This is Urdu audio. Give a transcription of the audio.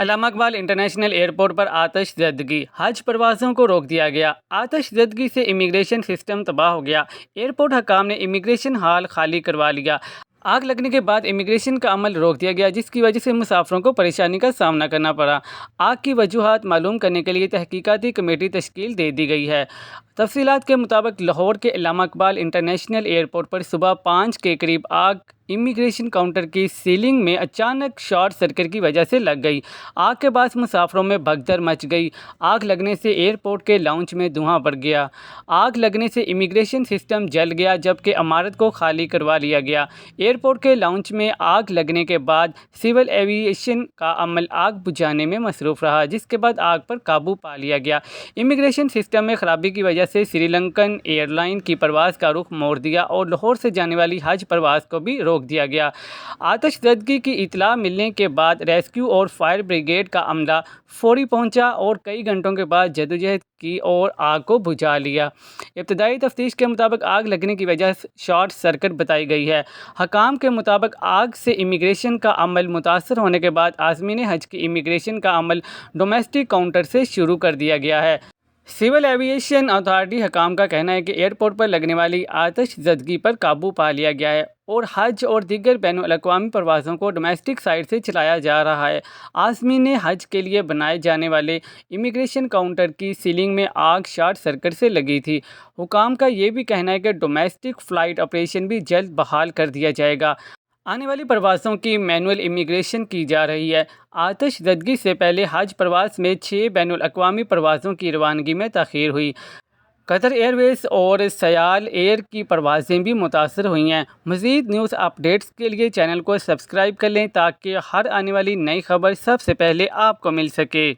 علامہ اقبال انٹرنیشنل ایئرپورٹ پر آتش زدگی، حج پروازوں کو روک دیا گیا۔ آتش زدگی سے امیگریشن سسٹم تباہ ہو گیا۔ ایئرپورٹ حکام نے امیگریشن ہال خالی کروا لیا۔ آگ لگنے کے بعد امیگریشن کا عمل روک دیا گیا، جس کی وجہ سے مسافروں کو پریشانی کا سامنا کرنا پڑا۔ آگ کی وجوہات معلوم کرنے کے لیے تحقیقاتی کمیٹی تشکیل دے دی گئی ہے۔ تفصیلات کے مطابق لاہور کے علامہ اقبال انٹرنیشنل ایئرپورٹ پر صبح 5 کے قریب آگ امیگریشن کاؤنٹر کی سیلنگ میں اچانک شارٹ سرکٹ کی وجہ سے لگ گئی۔ آگ کے باعث مسافروں میں بھگدڑ مچ گئی۔ آگ لگنے سے ایئرپورٹ کے لاؤنج میں دھواں بڑھ گیا۔ آگ لگنے سے امیگریشن سسٹم جل گیا، جبکہ عمارت کو خالی کروا لیا گیا۔ ایئرپورٹ کے لاؤنج میں آگ لگنے کے بعد سول ایویشن کا عملہ آگ بجھانے میں مصروف رہا، جس کے بعد آگ پر قابو پا لیا گیا۔ امیگریشن سسٹم میں خرابی کی وجہ سے سری لنکن ایئر لائن کی پرواز کا رخ موڑ دیا اور لاہور سے جانے والی حج پرواز کو بھی روک دیا گیا۔ آتش زدگی کی اطلاع ملنے کے بعد ریسکیو اور فائر بریگیڈ کا عملہ فوری پہنچا اور کئی گھنٹوں کے بعد جدوجہد کی اور آگ کو بجھا لیا۔ ابتدائی تفتیش کے مطابق آگ لگنے کی وجہ شارٹ سرکٹ بتائی گئی ہے۔ حکام کے مطابق آگ سے امیگریشن کا عمل متاثر ہونے کے بعد عازمین حج کی امیگریشن کا عمل ڈومیسٹک کاؤنٹر سے شروع کر دیا گیا ہے۔ سول ایویشن اتھارٹی حکام کا کہنا ہے کہ ایئرپورٹ پر لگنے والی آتش زدگی پر قابو پا لیا گیا ہے اور حج اور دیگر بین الاقوامی پروازوں کو ڈومیسٹک سائٹ سے چلایا جا رہا ہے۔ عازمین حج کے لیے بنائے جانے والے امیگریشن کاؤنٹر کی سیلنگ میں آگ شارٹ سرکٹ سے لگی تھی۔ حکام کا یہ بھی کہنا ہے کہ ڈومیسٹک فلائٹ آپریشن بھی جلد بحال کر دیا جائے گا۔ آنے والی پروازوں کی مینول امیگریشن کی جا رہی ہے۔ آتش زدگی سے پہلے حج پرواز میں 6 بین الاقوامی پروازوں کی روانگی میں تاخیر ہوئی۔ قطر ایئر ویز اور سیال ایئر کی پروازیں بھی متاثر ہوئی ہیں۔ مزید نیوز اپ ڈیٹس کے لیے چینل کو سبسکرائب کر لیں تاکہ ہر آنے والی نئی خبر سب سے پہلے آپ کو مل سکے۔